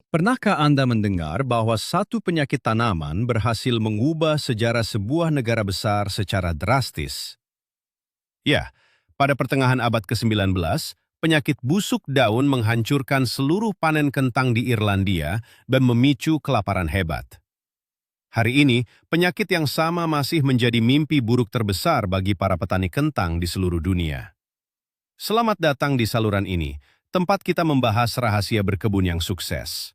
Pernahkah Anda mendengar bahwa satu penyakit tanaman berhasil mengubah sejarah sebuah negara besar secara drastis? Ya, pada pertengahan abad ke-19, penyakit busuk daun menghancurkan seluruh panen kentang di Irlandia dan memicu kelaparan hebat. Hari ini, penyakit yang sama masih menjadi mimpi buruk terbesar bagi para petani kentang di seluruh dunia. Selamat datang di saluran ini, tempat kita membahas rahasia berkebun yang sukses.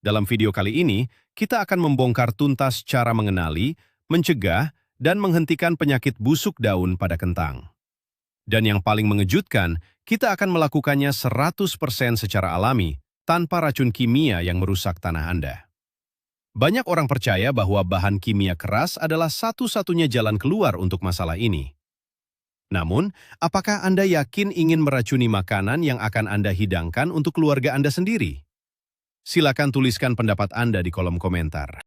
Dalam video kali ini, kita akan membongkar tuntas cara mengenali, mencegah, dan menghentikan penyakit busuk daun pada kentang. Dan yang paling mengejutkan, kita akan melakukannya 100% secara alami, tanpa racun kimia yang merusak tanah Anda. Banyak orang percaya bahwa bahan kimia keras adalah satu-satunya jalan keluar untuk masalah ini. Namun, apakah Anda yakin ingin meracuni makanan yang akan Anda hidangkan untuk keluarga Anda sendiri? Silakan tuliskan pendapat Anda di kolom komentar.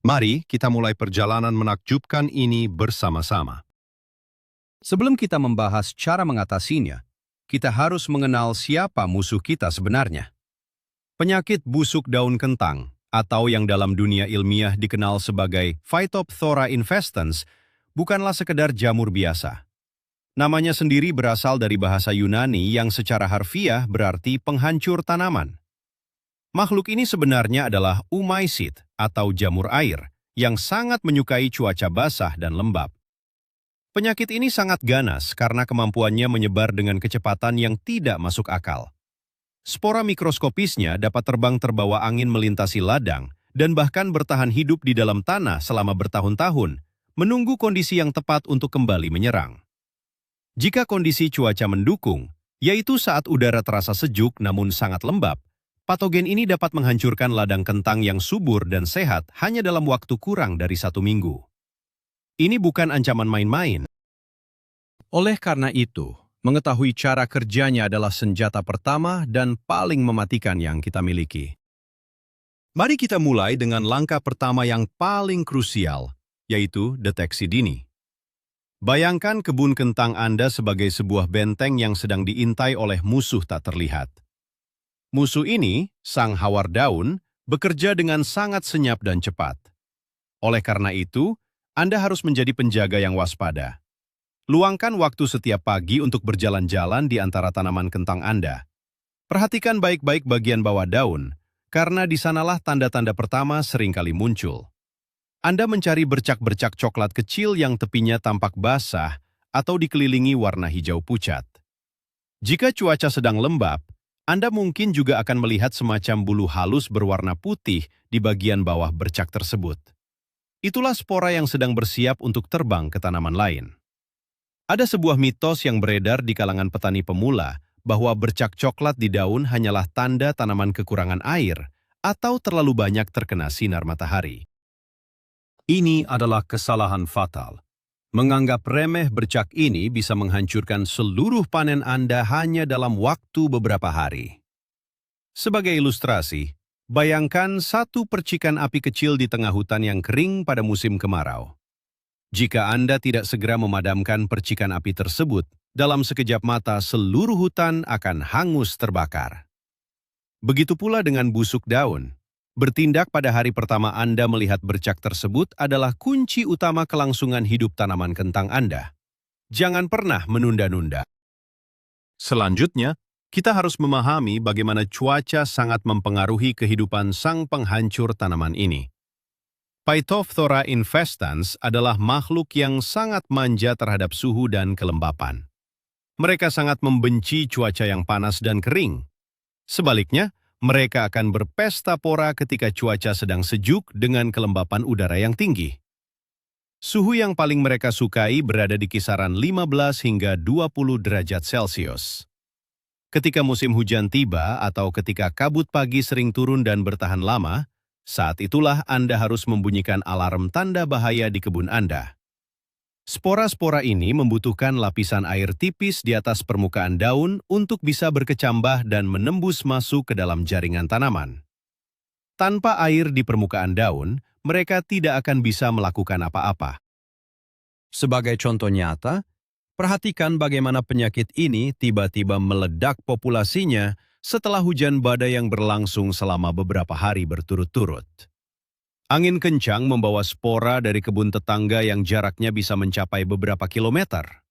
Mari kita mulai perjalanan menakjubkan ini bersama-sama. Sebelum kita membahas cara mengatasinya, kita harus mengenal siapa musuh kita sebenarnya. Penyakit busuk daun kentang, atau yang dalam dunia ilmiah dikenal sebagai Phytophthora infestans, bukanlah sekedar jamur biasa. Namanya sendiri berasal dari bahasa Yunani yang secara harfiah berarti penghancur tanaman. Makhluk ini sebenarnya adalah umaisid atau jamur air yang sangat menyukai cuaca basah dan lembab. Penyakit ini sangat ganas karena kemampuannya menyebar dengan kecepatan yang tidak masuk akal. Spora mikroskopisnya dapat terbang terbawa angin melintasi ladang dan bahkan bertahan hidup di dalam tanah selama bertahun-tahun, menunggu kondisi yang tepat untuk kembali menyerang. Jika kondisi cuaca mendukung, yaitu saat udara terasa sejuk namun sangat lembab, patogen ini dapat menghancurkan ladang kentang yang subur dan sehat hanya dalam waktu kurang dari 1 minggu. Ini bukan ancaman main-main. Oleh karena itu, mengetahui cara kerjanya adalah senjata pertama dan paling mematikan yang kita miliki. Mari kita mulai dengan langkah pertama yang paling krusial, yaitu deteksi dini. Bayangkan kebun kentang Anda sebagai sebuah benteng yang sedang diintai oleh musuh tak terlihat. Musuh ini, sang hawar daun, bekerja dengan sangat senyap dan cepat. Oleh karena itu, Anda harus menjadi penjaga yang waspada. Luangkan waktu setiap pagi untuk berjalan-jalan di antara tanaman kentang Anda. Perhatikan baik-baik bagian bawah daun, karena di sanalah tanda-tanda pertama seringkali muncul. Anda mencari bercak-bercak coklat kecil yang tepinya tampak basah atau dikelilingi warna hijau pucat. Jika cuaca sedang lembab, Anda mungkin juga akan melihat semacam bulu halus berwarna putih di bagian bawah bercak tersebut. Itulah spora yang sedang bersiap untuk terbang ke tanaman lain. Ada sebuah mitos yang beredar di kalangan petani pemula bahwa bercak coklat di daun hanyalah tanda tanaman kekurangan air atau terlalu banyak terkena sinar matahari. Ini adalah kesalahan fatal. Menganggap remeh bercak ini bisa menghancurkan seluruh panen Anda hanya dalam waktu beberapa hari. Sebagai ilustrasi, bayangkan satu percikan api kecil di tengah hutan yang kering pada musim kemarau. Jika Anda tidak segera memadamkan percikan api tersebut, dalam sekejap mata seluruh hutan akan hangus terbakar. Begitu pula dengan busuk daun. Bertindak pada hari pertama Anda melihat bercak tersebut adalah kunci utama kelangsungan hidup tanaman kentang Anda. Jangan pernah menunda-nunda. Selanjutnya, kita harus memahami bagaimana cuaca sangat mempengaruhi kehidupan sang penghancur tanaman ini. Phytophthora infestans adalah makhluk yang sangat manja terhadap suhu dan kelembapan. Mereka sangat membenci cuaca yang panas dan kering. Sebaliknya, mereka akan berpesta pora ketika cuaca sedang sejuk dengan kelembapan udara yang tinggi. Suhu yang paling mereka sukai berada di kisaran 15 hingga 20 derajat Celcius. Ketika musim hujan tiba atau ketika kabut pagi sering turun dan bertahan lama, saat itulah Anda harus membunyikan alarm tanda bahaya di kebun Anda. Spora-spora ini membutuhkan lapisan air tipis di atas permukaan daun untuk bisa berkecambah dan menembus masuk ke dalam jaringan tanaman. Tanpa air di permukaan daun, mereka tidak akan bisa melakukan apa-apa. Sebagai contoh nyata, perhatikan bagaimana penyakit ini tiba-tiba meledak populasinya setelah hujan badai yang berlangsung selama beberapa hari berturut-turut. Angin kencang membawa spora dari kebun tetangga yang jaraknya bisa mencapai beberapa kilometer.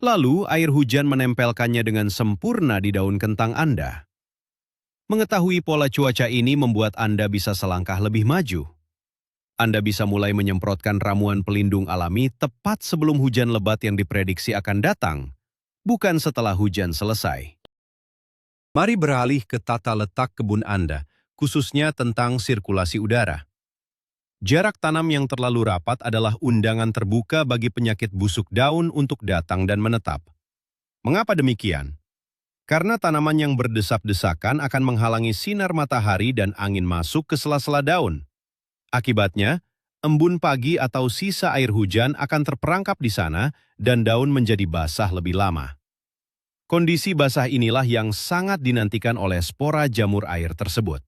Lalu, air hujan menempelkannya dengan sempurna di daun kentang Anda. Mengetahui pola cuaca ini membuat Anda bisa selangkah lebih maju. Anda bisa mulai menyemprotkan ramuan pelindung alami tepat sebelum hujan lebat yang diprediksi akan datang, bukan setelah hujan selesai. Mari beralih ke tata letak kebun Anda, khususnya tentang sirkulasi udara. Jarak tanam yang terlalu rapat adalah undangan terbuka bagi penyakit busuk daun untuk datang dan menetap. Mengapa demikian? Karena tanaman yang berdesap-desakan akan menghalangi sinar matahari dan angin masuk ke sela-sela daun. Akibatnya, embun pagi atau sisa air hujan akan terperangkap di sana dan daun menjadi basah lebih lama. Kondisi basah inilah yang sangat dinantikan oleh spora jamur air tersebut.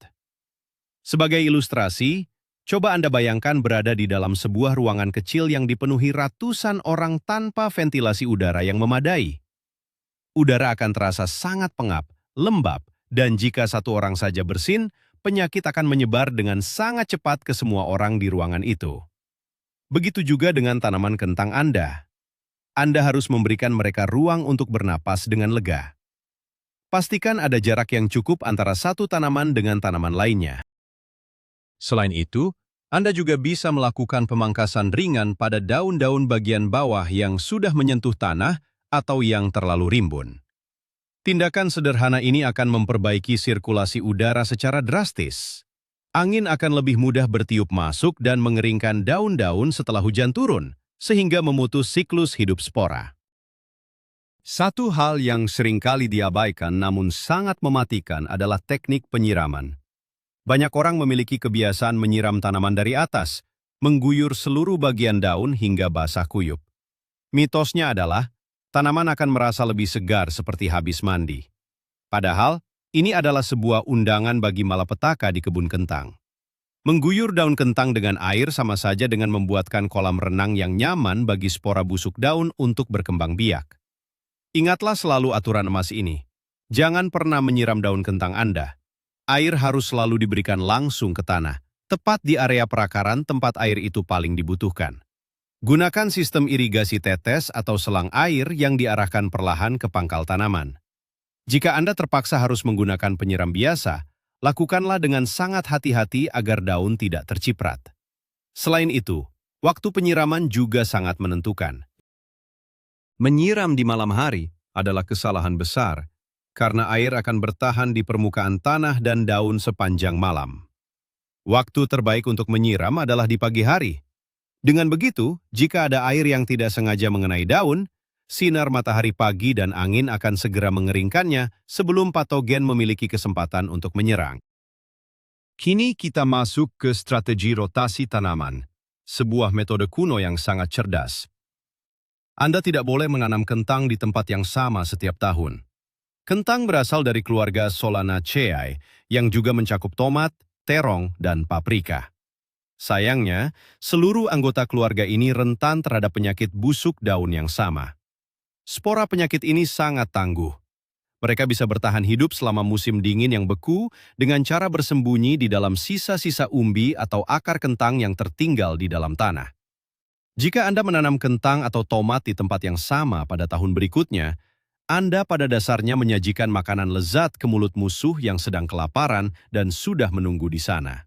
Sebagai ilustrasi, coba Anda bayangkan berada di dalam sebuah ruangan kecil yang dipenuhi ratusan orang tanpa ventilasi udara yang memadai. Udara akan terasa sangat pengap, lembab, dan jika satu orang saja bersin, penyakit akan menyebar dengan sangat cepat ke semua orang di ruangan itu. Begitu juga dengan tanaman kentang Anda. Anda harus memberikan mereka ruang untuk bernapas dengan lega. Pastikan ada jarak yang cukup antara satu tanaman dengan tanaman lainnya. Selain itu, Anda juga bisa melakukan pemangkasan ringan pada daun-daun bagian bawah yang sudah menyentuh tanah atau yang terlalu rimbun. Tindakan sederhana ini akan memperbaiki sirkulasi udara secara drastis. Angin akan lebih mudah bertiup masuk dan mengeringkan daun-daun setelah hujan turun, sehingga memutus siklus hidup spora. Satu hal yang seringkali diabaikan namun sangat mematikan adalah teknik penyiraman. Banyak orang memiliki kebiasaan menyiram tanaman dari atas, mengguyur seluruh bagian daun hingga basah kuyup. Mitosnya adalah, tanaman akan merasa lebih segar seperti habis mandi. Padahal, ini adalah sebuah undangan bagi malapetaka di kebun kentang. Mengguyur daun kentang dengan air sama saja dengan membuatkan kolam renang yang nyaman bagi spora busuk daun untuk berkembang biak. Ingatlah selalu aturan emas ini. Jangan pernah menyiram daun kentang Anda. Air harus selalu diberikan langsung ke tanah, tepat di area perakaran tempat air itu paling dibutuhkan. Gunakan sistem irigasi tetes atau selang air yang diarahkan perlahan ke pangkal tanaman. Jika Anda terpaksa harus menggunakan penyiram biasa, lakukanlah dengan sangat hati-hati agar daun tidak terciprat. Selain itu, waktu penyiraman juga sangat menentukan. Menyiram di malam hari adalah kesalahan besar, karena air akan bertahan di permukaan tanah dan daun sepanjang malam. Waktu terbaik untuk menyiram adalah di pagi hari. Dengan begitu, jika ada air yang tidak sengaja mengenai daun, sinar matahari pagi dan angin akan segera mengeringkannya sebelum patogen memiliki kesempatan untuk menyerang. Kini kita masuk ke strategi rotasi tanaman, sebuah metode kuno yang sangat cerdas. Anda tidak boleh menanam kentang di tempat yang sama setiap tahun. Kentang berasal dari keluarga Solanaceae yang juga mencakup tomat, terong, dan paprika. Sayangnya, seluruh anggota keluarga ini rentan terhadap penyakit busuk daun yang sama. Spora penyakit ini sangat tangguh. Mereka bisa bertahan hidup selama musim dingin yang beku dengan cara bersembunyi di dalam sisa-sisa umbi atau akar kentang yang tertinggal di dalam tanah. Jika Anda menanam kentang atau tomat di tempat yang sama pada tahun berikutnya, Anda pada dasarnya menyajikan makanan lezat ke mulut musuh yang sedang kelaparan dan sudah menunggu di sana.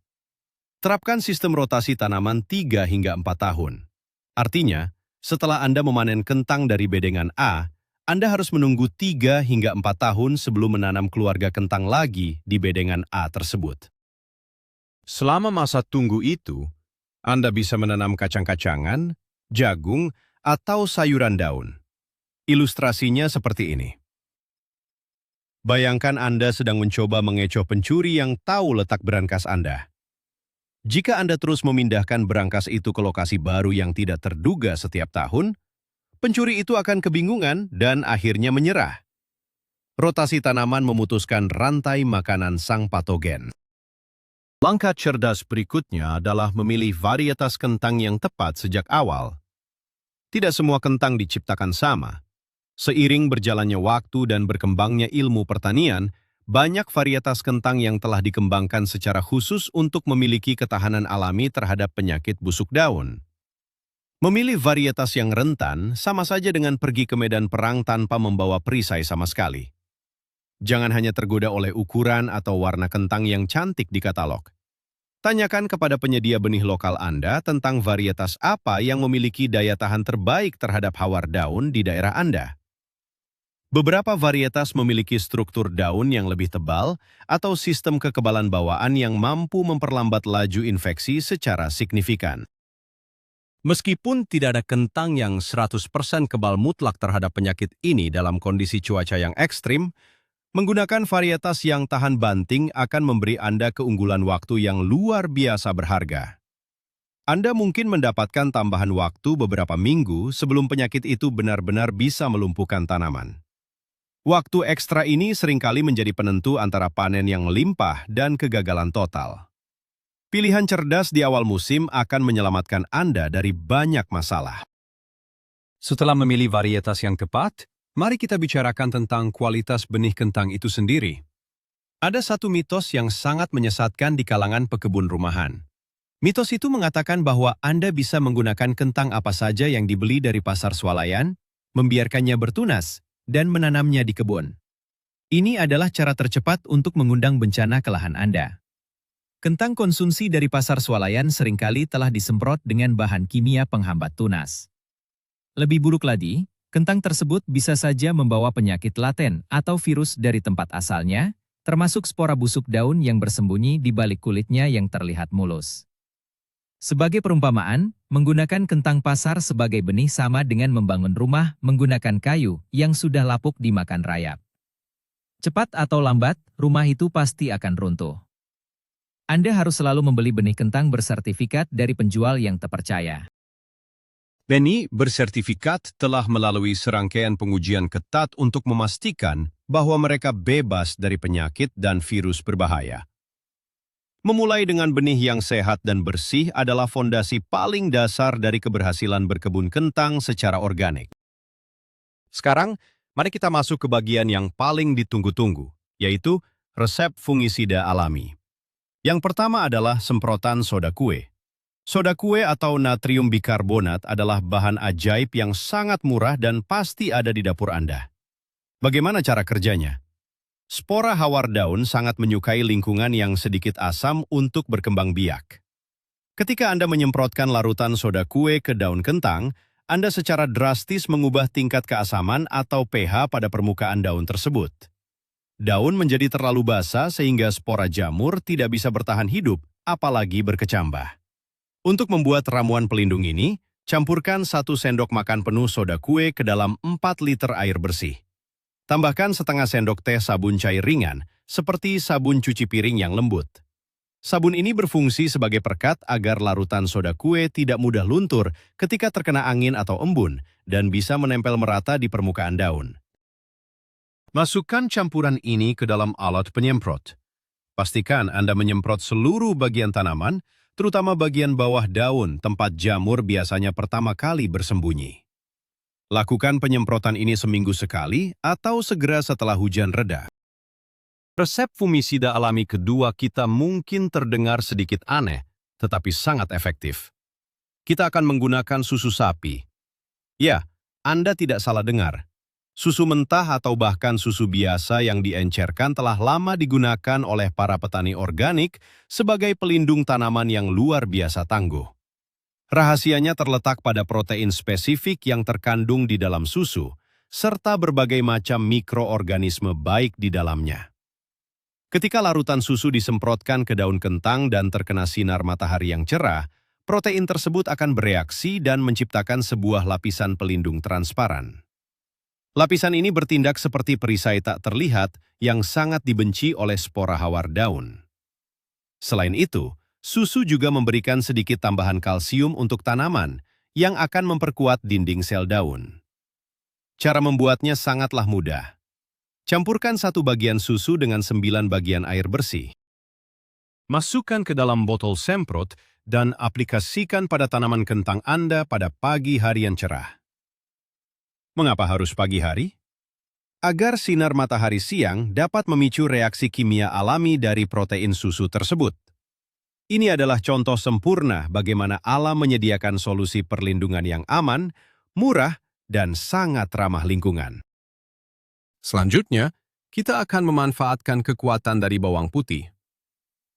Terapkan sistem rotasi tanaman 3 hingga 4 tahun. Artinya, setelah Anda memanen kentang dari bedengan A, Anda harus menunggu 3 hingga 4 tahun sebelum menanam keluarga kentang lagi di bedengan A tersebut. Selama masa tunggu itu, Anda bisa menanam kacang-kacangan, jagung, atau sayuran daun. Ilustrasinya seperti ini. Bayangkan Anda sedang mencoba mengecoh pencuri yang tahu letak berangkas Anda. Jika Anda terus memindahkan berangkas itu ke lokasi baru yang tidak terduga setiap tahun, pencuri itu akan kebingungan dan akhirnya menyerah. Rotasi tanaman memutuskan rantai makanan sang patogen. Langkah cerdas berikutnya adalah memilih varietas kentang yang tepat sejak awal. Tidak semua kentang diciptakan sama. Seiring berjalannya waktu dan berkembangnya ilmu pertanian, banyak varietas kentang yang telah dikembangkan secara khusus untuk memiliki ketahanan alami terhadap penyakit busuk daun. Memilih varietas yang rentan sama saja dengan pergi ke medan perang tanpa membawa perisai sama sekali. Jangan hanya tergoda oleh ukuran atau warna kentang yang cantik di katalog. Tanyakan kepada penyedia benih lokal Anda tentang varietas apa yang memiliki daya tahan terbaik terhadap hawar daun di daerah Anda. Beberapa varietas memiliki struktur daun yang lebih tebal atau sistem kekebalan bawaan yang mampu memperlambat laju infeksi secara signifikan. Meskipun tidak ada kentang yang 100% kebal mutlak terhadap penyakit ini dalam kondisi cuaca yang ekstrim, menggunakan varietas yang tahan banting akan memberi Anda keunggulan waktu yang luar biasa berharga. Anda mungkin mendapatkan tambahan waktu beberapa minggu sebelum penyakit itu benar-benar bisa melumpuhkan tanaman. Waktu ekstra ini seringkali menjadi penentu antara panen yang melimpah dan kegagalan total. Pilihan cerdas di awal musim akan menyelamatkan Anda dari banyak masalah. Setelah memilih varietas yang tepat, mari kita bicarakan tentang kualitas benih kentang itu sendiri. Ada satu mitos yang sangat menyesatkan di kalangan pekebun rumahan. Mitos itu mengatakan bahwa Anda bisa menggunakan kentang apa saja yang dibeli dari pasar swalayan, membiarkannya bertunas, dan menanamnya di kebun. Ini adalah cara tercepat untuk mengundang bencana ke lahan Anda. Kentang konsumsi dari pasar swalayan seringkali telah disemprot dengan bahan kimia penghambat tunas. Lebih buruk lagi, kentang tersebut bisa saja membawa penyakit laten atau virus dari tempat asalnya, termasuk spora busuk daun yang bersembunyi di balik kulitnya yang terlihat mulus. Sebagai perumpamaan, menggunakan kentang pasar sebagai benih sama dengan membangun rumah menggunakan kayu yang sudah lapuk dimakan rayap. Cepat atau lambat, rumah itu pasti akan runtuh. Anda harus selalu membeli benih kentang bersertifikat dari penjual yang terpercaya. Benih bersertifikat telah melalui serangkaian pengujian ketat untuk memastikan bahwa mereka bebas dari penyakit dan virus berbahaya. Memulai dengan benih yang sehat dan bersih adalah fondasi paling dasar dari keberhasilan berkebun kentang secara organik. Sekarang, mari kita masuk ke bagian yang paling ditunggu-tunggu, yaitu resep fungisida alami. Yang pertama adalah semprotan soda kue. Soda kue atau natrium bikarbonat adalah bahan ajaib yang sangat murah dan pasti ada di dapur Anda. Bagaimana cara kerjanya? Spora hawar daun sangat menyukai lingkungan yang sedikit asam untuk berkembang biak. Ketika Anda menyemprotkan larutan soda kue ke daun kentang, Anda secara drastis mengubah tingkat keasaman atau pH pada permukaan daun tersebut. Daun menjadi terlalu basah sehingga spora jamur tidak bisa bertahan hidup, apalagi berkecambah. Untuk membuat ramuan pelindung ini, campurkan 1 sendok makan penuh soda kue ke dalam 4 liter air bersih. Tambahkan setengah sendok teh sabun cair ringan, seperti sabun cuci piring yang lembut. Sabun ini berfungsi sebagai perekat agar larutan soda kue tidak mudah luntur ketika terkena angin atau embun, dan bisa menempel merata di permukaan daun. Masukkan campuran ini ke dalam alat penyemprot. Pastikan Anda menyemprot seluruh bagian tanaman, terutama bagian bawah daun tempat jamur biasanya pertama kali bersembunyi. Lakukan penyemprotan ini seminggu sekali atau segera setelah hujan reda. Resep fungisida alami kedua kita mungkin terdengar sedikit aneh, tetapi sangat efektif. Kita akan menggunakan susu sapi. Ya, Anda tidak salah dengar. Susu mentah atau bahkan susu biasa yang diencerkan telah lama digunakan oleh para petani organik sebagai pelindung tanaman yang luar biasa tangguh. Rahasianya terletak pada protein spesifik yang terkandung di dalam susu, serta berbagai macam mikroorganisme baik di dalamnya. Ketika larutan susu disemprotkan ke daun kentang dan terkena sinar matahari yang cerah, protein tersebut akan bereaksi dan menciptakan sebuah lapisan pelindung transparan. Lapisan ini bertindak seperti perisai tak terlihat yang sangat dibenci oleh spora hawar daun. Selain itu, susu juga memberikan sedikit tambahan kalsium untuk tanaman yang akan memperkuat dinding sel daun. Cara membuatnya sangatlah mudah. Campurkan 1 bagian susu dengan 9 bagian air bersih. Masukkan ke dalam botol semprot dan aplikasikan pada tanaman kentang Anda pada pagi hari yang cerah. Mengapa harus pagi hari? agar sinar matahari siang dapat memicu reaksi kimia alami dari protein susu tersebut. Ini adalah contoh sempurna bagaimana alam menyediakan solusi perlindungan yang aman, murah, dan sangat ramah lingkungan. Selanjutnya, kita akan memanfaatkan kekuatan dari bawang putih.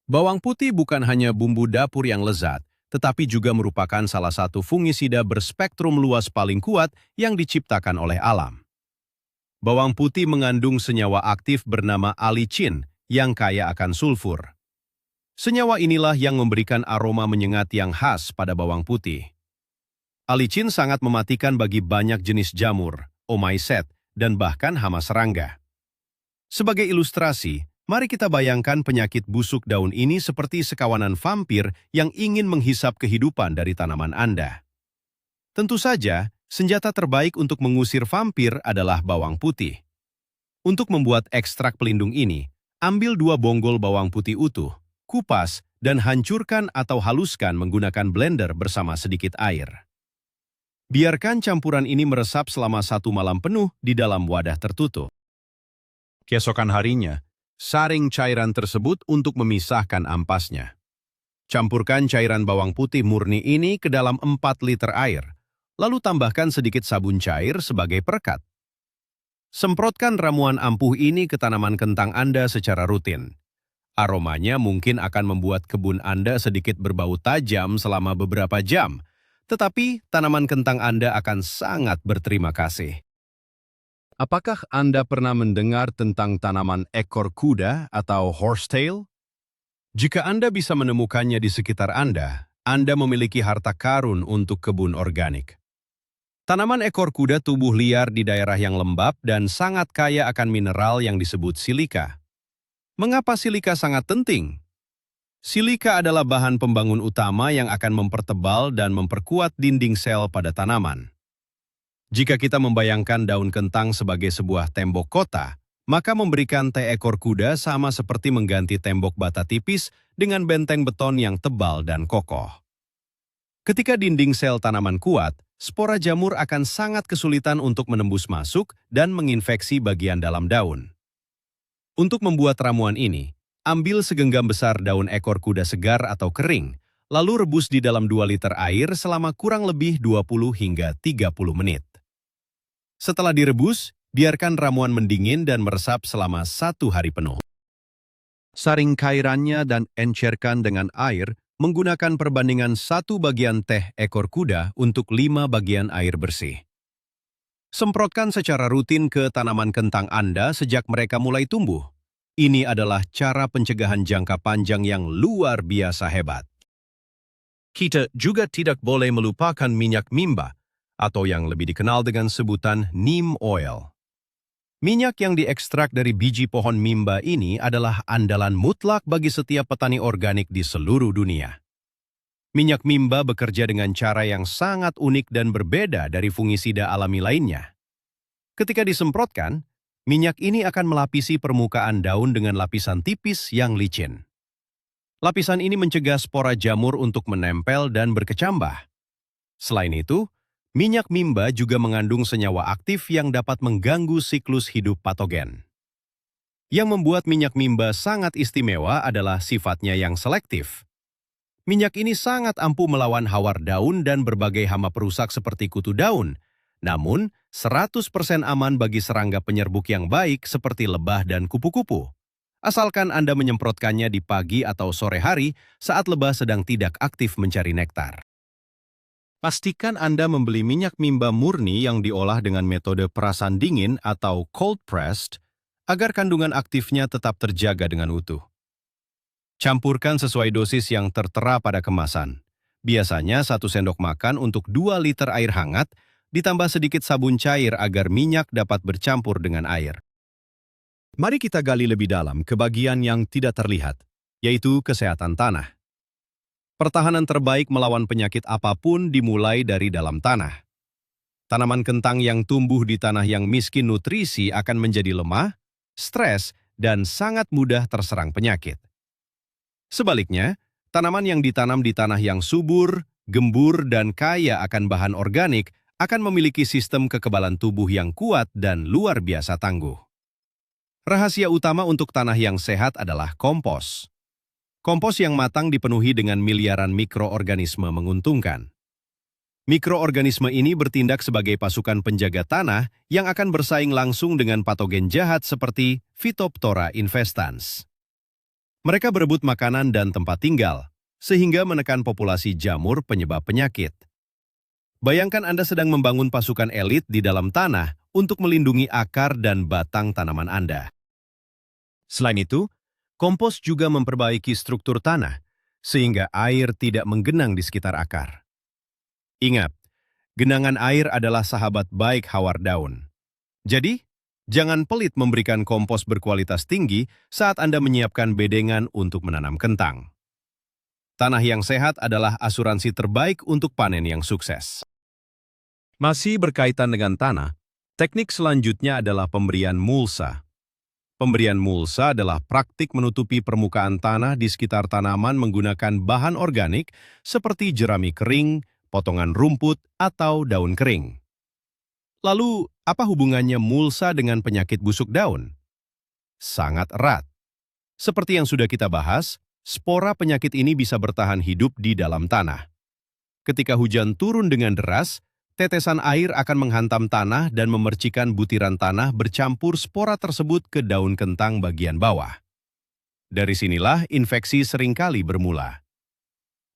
Bawang putih bukan hanya bumbu dapur yang lezat, tetapi juga merupakan salah satu fungisida berspektrum luas paling kuat yang diciptakan oleh alam. Bawang putih mengandung senyawa aktif bernama alicin yang kaya akan sulfur. Senyawa inilah yang memberikan aroma menyengat yang khas pada bawang putih. Alicin sangat mematikan bagi banyak jenis jamur, omycet, dan bahkan hama serangga. Sebagai ilustrasi, mari kita bayangkan penyakit busuk daun ini seperti sekawanan vampir yang ingin menghisap kehidupan dari tanaman Anda. Tentu saja, senjata terbaik untuk mengusir vampir adalah bawang putih. Untuk membuat ekstrak pelindung ini, ambil 2 bonggol bawang putih utuh, kupas, dan hancurkan atau haluskan menggunakan blender bersama sedikit air. Biarkan campuran ini meresap selama 1 malam penuh di dalam wadah tertutup. Keesokan harinya, saring cairan tersebut untuk memisahkan ampasnya. Campurkan cairan bawang putih murni ini ke dalam 4 liter air, lalu tambahkan sedikit sabun cair sebagai perekat. Semprotkan ramuan ampuh ini ke tanaman kentang Anda secara rutin. Aromanya mungkin akan membuat kebun Anda sedikit berbau tajam selama beberapa jam, tetapi tanaman kentang Anda akan sangat berterima kasih. Apakah Anda pernah mendengar tentang tanaman ekor kuda atau horsetail? Jika Anda bisa menemukannya di sekitar Anda memiliki harta karun untuk kebun organik. Tanaman ekor kuda tumbuh liar di daerah yang lembab dan sangat kaya akan mineral yang disebut silika. Mengapa silika sangat penting? Silika adalah bahan pembangun utama yang akan mempertebal dan memperkuat dinding sel pada tanaman. Jika kita membayangkan daun kentang sebagai sebuah tembok kota, maka memberikan teh ekor kuda sama seperti mengganti tembok bata tipis dengan benteng beton yang tebal dan kokoh. Ketika dinding sel tanaman kuat, spora jamur akan sangat kesulitan untuk menembus masuk dan menginfeksi bagian dalam daun. Untuk membuat ramuan ini, ambil segenggam besar daun ekor kuda segar atau kering, lalu rebus di dalam 2 liter air selama kurang lebih 20 hingga 30 menit. Setelah direbus, biarkan ramuan mendingin dan meresap selama 1 hari penuh. Saring cairannya dan encerkan dengan air menggunakan perbandingan 1 bagian teh ekor kuda untuk 5 bagian air bersih. Semprotkan secara rutin ke tanaman kentang Anda sejak mereka mulai tumbuh. Ini adalah cara pencegahan jangka panjang yang luar biasa hebat. Kita juga tidak boleh melupakan minyak mimba, atau yang lebih dikenal dengan sebutan neem oil. Minyak yang diekstrak dari biji pohon mimba ini adalah andalan mutlak bagi setiap petani organik di seluruh dunia. Minyak mimba bekerja dengan cara yang sangat unik dan berbeda dari fungisida alami lainnya. Ketika disemprotkan, minyak ini akan melapisi permukaan daun dengan lapisan tipis yang licin. Lapisan ini mencegah spora jamur untuk menempel dan berkecambah. Selain itu, minyak mimba juga mengandung senyawa aktif yang dapat mengganggu siklus hidup patogen. Yang membuat minyak mimba sangat istimewa adalah sifatnya yang selektif. Minyak ini sangat ampuh melawan hawar daun dan berbagai hama perusak seperti kutu daun, namun 100% aman bagi serangga penyerbuk yang baik seperti lebah dan kupu-kupu. Asalkan Anda menyemprotkannya di pagi atau sore hari saat lebah sedang tidak aktif mencari nektar. Pastikan Anda membeli minyak mimba murni yang diolah dengan metode perasan dingin atau cold pressed agar kandungan aktifnya tetap terjaga dengan utuh. Campurkan sesuai dosis yang tertera pada kemasan. Biasanya 1 sendok makan untuk 2 liter air hangat, ditambah sedikit sabun cair agar minyak dapat bercampur dengan air. Mari kita gali lebih dalam ke bagian yang tidak terlihat, yaitu kesehatan tanah. Pertahanan terbaik melawan penyakit apapun dimulai dari dalam tanah. Tanaman kentang yang tumbuh di tanah yang miskin nutrisi akan menjadi lemah, stres, dan sangat mudah terserang penyakit. Sebaliknya, tanaman yang ditanam di tanah yang subur, gembur, dan kaya akan bahan organik akan memiliki sistem kekebalan tubuh yang kuat dan luar biasa tangguh. Rahasia utama untuk tanah yang sehat adalah kompos. Kompos yang matang dipenuhi dengan miliaran mikroorganisme menguntungkan. Mikroorganisme ini bertindak sebagai pasukan penjaga tanah yang akan bersaing langsung dengan patogen jahat seperti Phytophthora infestans. Mereka berebut makanan dan tempat tinggal, sehingga menekan populasi jamur penyebab penyakit. Bayangkan Anda sedang membangun pasukan elit di dalam tanah untuk melindungi akar dan batang tanaman Anda. Selain itu, kompos juga memperbaiki struktur tanah, sehingga air tidak menggenang di sekitar akar. Ingat, genangan air adalah sahabat baik hawar daun. Jadi, jangan pelit memberikan kompos berkualitas tinggi saat Anda menyiapkan bedengan untuk menanam kentang. Tanah yang sehat adalah asuransi terbaik untuk panen yang sukses. Masih berkaitan dengan tanah, teknik selanjutnya adalah pemberian mulsa. Pemberian mulsa adalah praktik menutupi permukaan tanah di sekitar tanaman menggunakan bahan organik seperti jerami kering, potongan rumput, atau daun kering. Lalu, apa hubungannya mulsa dengan penyakit busuk daun? Sangat erat. Seperti yang sudah kita bahas, spora penyakit ini bisa bertahan hidup di dalam tanah. Ketika hujan turun dengan deras, tetesan air akan menghantam tanah dan memercikan butiran tanah bercampur spora tersebut ke daun kentang bagian bawah. Dari sinilah infeksi seringkali bermula.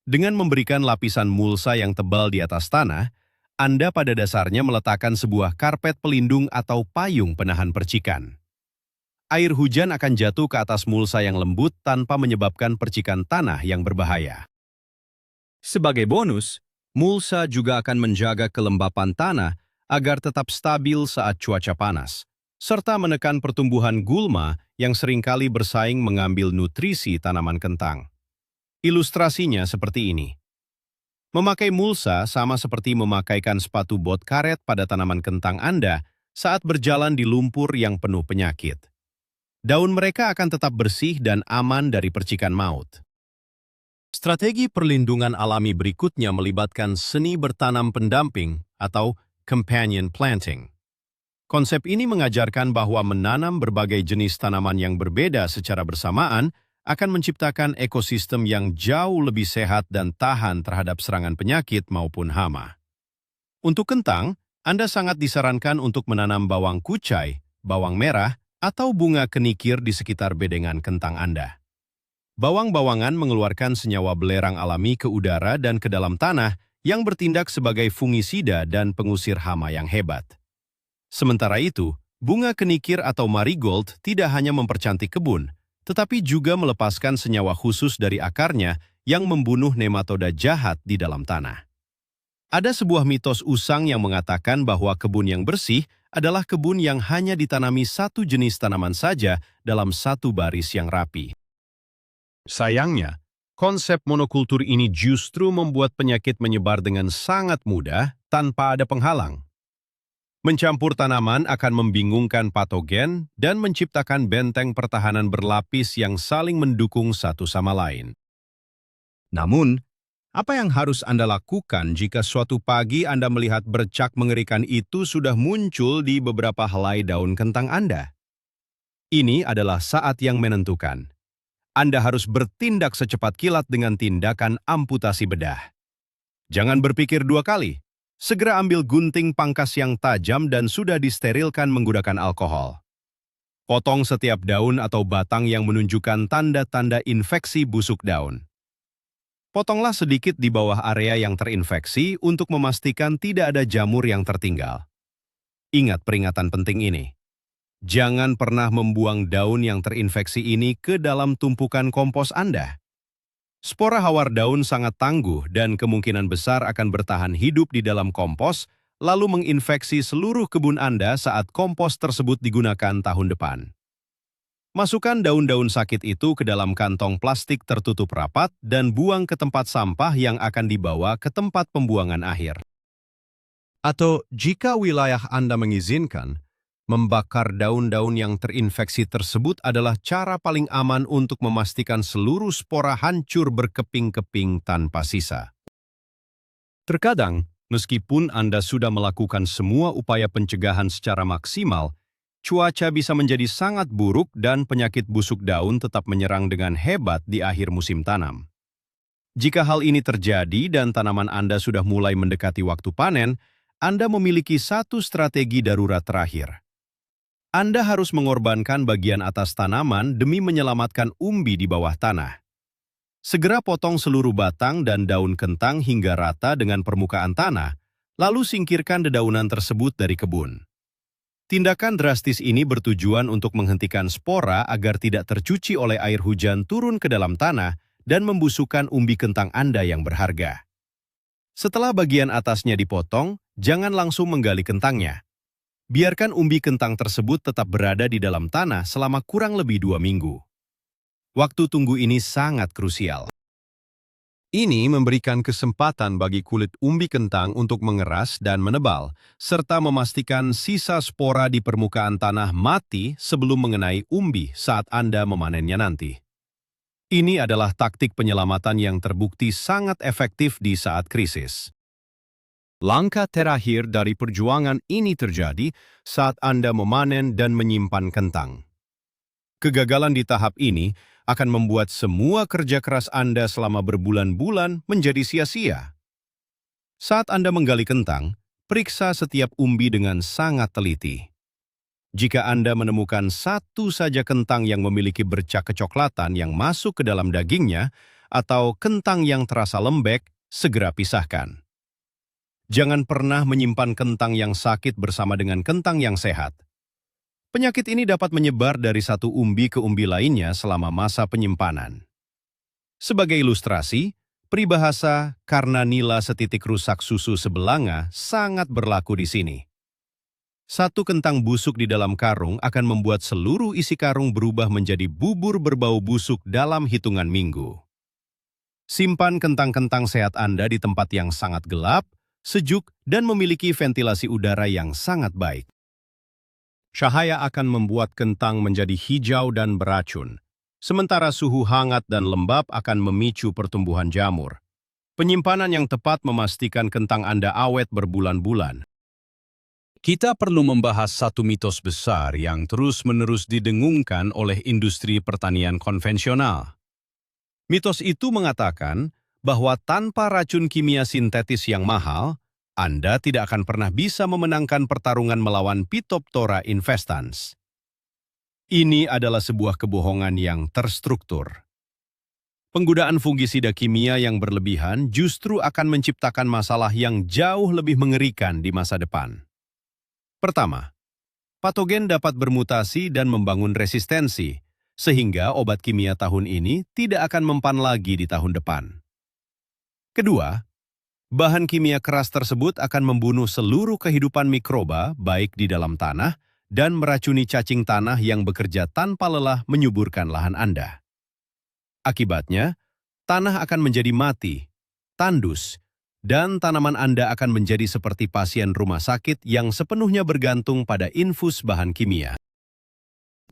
Dengan memberikan lapisan mulsa yang tebal di atas tanah, Anda pada dasarnya meletakkan sebuah karpet pelindung atau payung penahan percikan. Air hujan akan jatuh ke atas mulsa yang lembut tanpa menyebabkan percikan tanah yang berbahaya. Sebagai bonus, mulsa juga akan menjaga kelembapan tanah agar tetap stabil saat cuaca panas, serta menekan pertumbuhan gulma yang seringkali bersaing mengambil nutrisi tanaman kentang. Ilustrasinya seperti ini. Memakai mulsa sama seperti memakaikan sepatu bot karet pada tanaman kentang Anda saat berjalan di lumpur yang penuh penyakit. Daun mereka akan tetap bersih dan aman dari percikan maut. Strategi perlindungan alami berikutnya melibatkan seni bertanam pendamping atau companion planting. Konsep ini mengajarkan bahwa menanam berbagai jenis tanaman yang berbeda secara bersamaan akan menciptakan ekosistem yang jauh lebih sehat dan tahan terhadap serangan penyakit maupun hama. Untuk kentang, Anda sangat disarankan untuk menanam bawang kucai, bawang merah, atau bunga kenikir di sekitar bedengan kentang Anda. Bawang-bawangan mengeluarkan senyawa belerang alami ke udara dan ke dalam tanah yang bertindak sebagai fungisida dan pengusir hama yang hebat. Sementara itu, bunga kenikir atau marigold tidak hanya mempercantik kebun, tetapi juga melepaskan senyawa khusus dari akarnya yang membunuh nematoda jahat di dalam tanah. Ada sebuah mitos usang yang mengatakan bahwa kebun yang bersih adalah kebun yang hanya ditanami satu jenis tanaman saja dalam satu baris yang rapi. Sayangnya, konsep monokultur ini justru membuat penyakit menyebar dengan sangat mudah tanpa ada penghalang. Mencampur tanaman akan membingungkan patogen dan menciptakan benteng pertahanan berlapis yang saling mendukung satu sama lain. Namun, apa yang harus Anda lakukan jika suatu pagi Anda melihat bercak mengerikan itu sudah muncul di beberapa helai daun kentang Anda? Ini adalah saat yang menentukan. Anda harus bertindak secepat kilat dengan tindakan amputasi bedah. Jangan berpikir dua kali. Segera ambil gunting pangkas yang tajam dan sudah disterilkan menggunakan alkohol. Potong setiap daun atau batang yang menunjukkan tanda-tanda infeksi busuk daun. Potonglah sedikit di bawah area yang terinfeksi untuk memastikan tidak ada jamur yang tertinggal. Ingat peringatan penting ini. Jangan pernah membuang daun yang terinfeksi ini ke dalam tumpukan kompos Anda. Spora hawar daun sangat tangguh dan kemungkinan besar akan bertahan hidup di dalam kompos, lalu menginfeksi seluruh kebun Anda saat kompos tersebut digunakan tahun depan. Masukkan daun-daun sakit itu ke dalam kantong plastik tertutup rapat dan buang ke tempat sampah yang akan dibawa ke tempat pembuangan akhir. Atau jika wilayah Anda mengizinkan, membakar daun-daun yang terinfeksi tersebut adalah cara paling aman untuk memastikan seluruh spora hancur berkeping-keping tanpa sisa. Terkadang, Meskipun Anda sudah melakukan semua upaya pencegahan secara maksimal, cuaca bisa menjadi sangat buruk dan penyakit busuk daun tetap menyerang dengan hebat di akhir musim tanam. Jika hal ini terjadi dan tanaman Anda sudah mulai mendekati waktu panen, Anda memiliki satu strategi darurat terakhir. Anda harus mengorbankan bagian atas tanaman demi menyelamatkan umbi di bawah tanah. Segera potong seluruh batang dan daun kentang hingga rata dengan permukaan tanah, lalu singkirkan dedaunan tersebut dari kebun. Tindakan drastis ini bertujuan untuk menghentikan spora agar tidak tercuci oleh air hujan turun ke dalam tanah dan membusukkan umbi kentang Anda yang berharga. Setelah bagian atasnya dipotong, jangan langsung menggali kentangnya. Biarkan umbi kentang tersebut tetap berada di dalam tanah selama kurang lebih 2 minggu. Waktu tunggu ini sangat krusial. Ini memberikan kesempatan bagi kulit umbi kentang untuk mengeras dan menebal, serta memastikan sisa spora di permukaan tanah mati sebelum mengenai umbi saat Anda memanennya nanti. Ini adalah taktik penyelamatan yang terbukti sangat efektif di saat krisis. Langkah terakhir dari perjuangan ini terjadi saat Anda memanen dan menyimpan kentang. Kegagalan di tahap ini akan membuat semua kerja keras Anda selama berbulan-bulan menjadi sia-sia. Saat Anda menggali kentang, periksa setiap umbi dengan sangat teliti. Jika Anda menemukan satu saja kentang yang memiliki bercak kecoklatan yang masuk ke dalam dagingnya, atau kentang yang terasa lembek, segera pisahkan. Jangan pernah menyimpan kentang yang sakit bersama dengan kentang yang sehat. Penyakit ini dapat menyebar dari satu umbi ke umbi lainnya selama masa penyimpanan. Sebagai ilustrasi, peribahasa "karena nila setitik rusak susu sebelanga" sangat berlaku di sini. Satu kentang busuk di dalam karung akan membuat seluruh isi karung berubah menjadi bubur berbau busuk dalam hitungan minggu. Simpan kentang-kentang sehat Anda di tempat yang sangat gelap, sejuk, dan memiliki ventilasi udara yang sangat baik. Cahaya akan membuat kentang menjadi hijau dan beracun, sementara suhu hangat dan lembab akan memicu pertumbuhan jamur. Penyimpanan yang tepat memastikan kentang Anda awet berbulan-bulan. Kita perlu membahas satu mitos besar yang terus-menerus didengungkan oleh industri pertanian konvensional. Mitos itu mengatakan bahwa tanpa racun kimia sintetis yang mahal, Anda tidak akan pernah bisa memenangkan pertarungan melawan Phytophthora infestans. Ini adalah sebuah kebohongan yang terstruktur. Penggunaan fungisida kimia yang berlebihan justru akan menciptakan masalah yang jauh lebih mengerikan di masa depan. Pertama, patogen dapat bermutasi dan membangun resistensi, sehingga obat kimia tahun ini tidak akan mempan lagi di tahun depan. Kedua, bahan kimia keras tersebut akan membunuh seluruh kehidupan mikroba baik di dalam tanah dan meracuni cacing tanah yang bekerja tanpa lelah menyuburkan lahan Anda. Akibatnya, tanah akan menjadi mati, tandus, dan tanaman Anda akan menjadi seperti pasien rumah sakit yang sepenuhnya bergantung pada infus bahan kimia.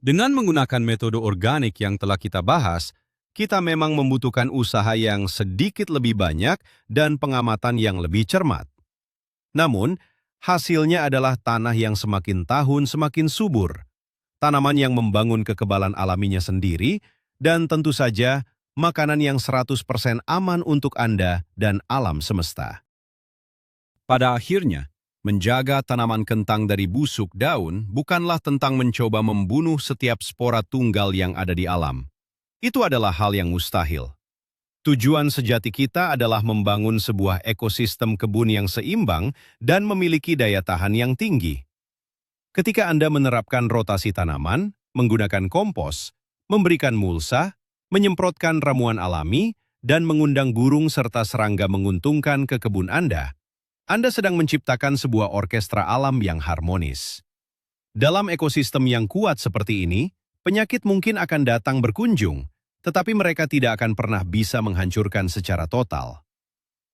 Dengan menggunakan metode organik yang telah kita bahas, kita memang membutuhkan usaha yang sedikit lebih banyak dan pengamatan yang lebih cermat. Namun, hasilnya adalah tanah yang semakin tahun semakin subur, tanaman yang membangun kekebalan alaminya sendiri, dan tentu saja makanan yang 100% aman untuk Anda dan alam semesta. Pada akhirnya, menjaga tanaman kentang dari busuk daun bukanlah tentang mencoba membunuh setiap spora tunggal yang ada di alam. Itu adalah hal yang mustahil. Tujuan sejati kita adalah membangun sebuah ekosistem kebun yang seimbang dan memiliki daya tahan yang tinggi. Ketika Anda menerapkan rotasi tanaman, menggunakan kompos, memberikan mulsa, menyemprotkan ramuan alami, dan mengundang burung serta serangga menguntungkan ke kebun Anda sedang menciptakan sebuah orkestra alam yang harmonis. Dalam ekosistem yang kuat seperti ini, penyakit mungkin akan datang berkunjung, tetapi mereka tidak akan pernah bisa menghancurkan secara total.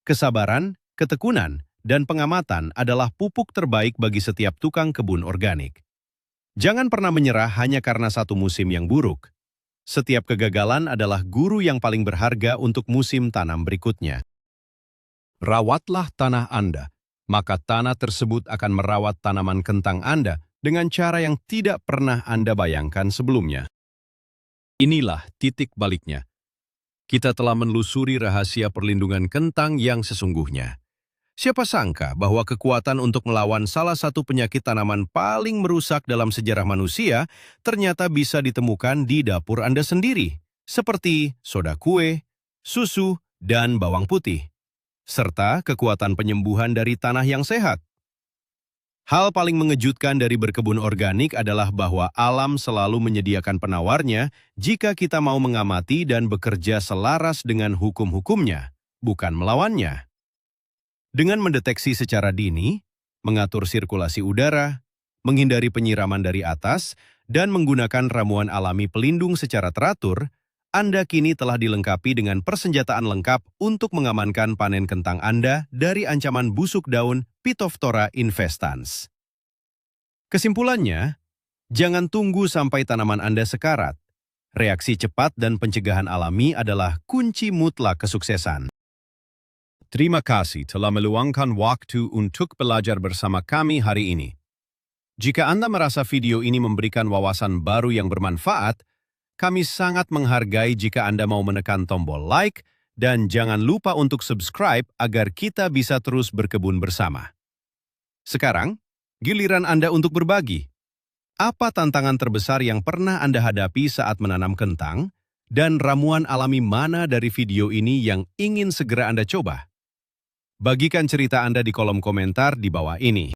Kesabaran, ketekunan, dan pengamatan adalah pupuk terbaik bagi setiap tukang kebun organik. Jangan pernah menyerah hanya karena satu musim yang buruk. Setiap kegagalan adalah guru yang paling berharga untuk musim tanam berikutnya. Rawatlah tanah Anda maka tanah tersebut akan merawat tanaman kentang Anda dengan cara yang tidak pernah Anda bayangkan sebelumnya. Inilah titik baliknya. Kita telah menelusuri rahasia perlindungan kentang yang sesungguhnya. Siapa sangka bahwa kekuatan untuk melawan salah satu penyakit tanaman paling merusak dalam sejarah manusia ternyata bisa ditemukan di dapur Anda sendiri, seperti soda kue, susu, dan bawang putih, serta kekuatan penyembuhan dari tanah yang sehat. Hal paling mengejutkan dari berkebun organik adalah bahwa alam selalu menyediakan penawarnya jika kita mau mengamati dan bekerja selaras dengan hukum-hukumnya, bukan melawannya. Dengan mendeteksi secara dini, mengatur sirkulasi udara, menghindari penyiraman dari atas, dan menggunakan ramuan alami pelindung secara teratur, Anda kini telah dilengkapi dengan persenjataan lengkap untuk mengamankan panen kentang Anda dari ancaman busuk daun Phytophthora infestans. Kesimpulannya, jangan tunggu sampai tanaman Anda sekarat. Reaksi cepat dan pencegahan alami adalah kunci mutlak kesuksesan. Terima kasih telah meluangkan waktu untuk belajar bersama kami hari ini. Jika Anda merasa video ini memberikan wawasan baru yang bermanfaat, kami sangat menghargai jika Anda mau menekan tombol like dan jangan lupa untuk subscribe agar kita bisa terus berkebun bersama. Sekarang, giliran Anda untuk berbagi. Apa tantangan terbesar yang pernah Anda hadapi saat menanam kentang? Dan ramuan alami mana dari video ini yang ingin segera Anda coba? Bagikan cerita Anda di kolom komentar di bawah ini.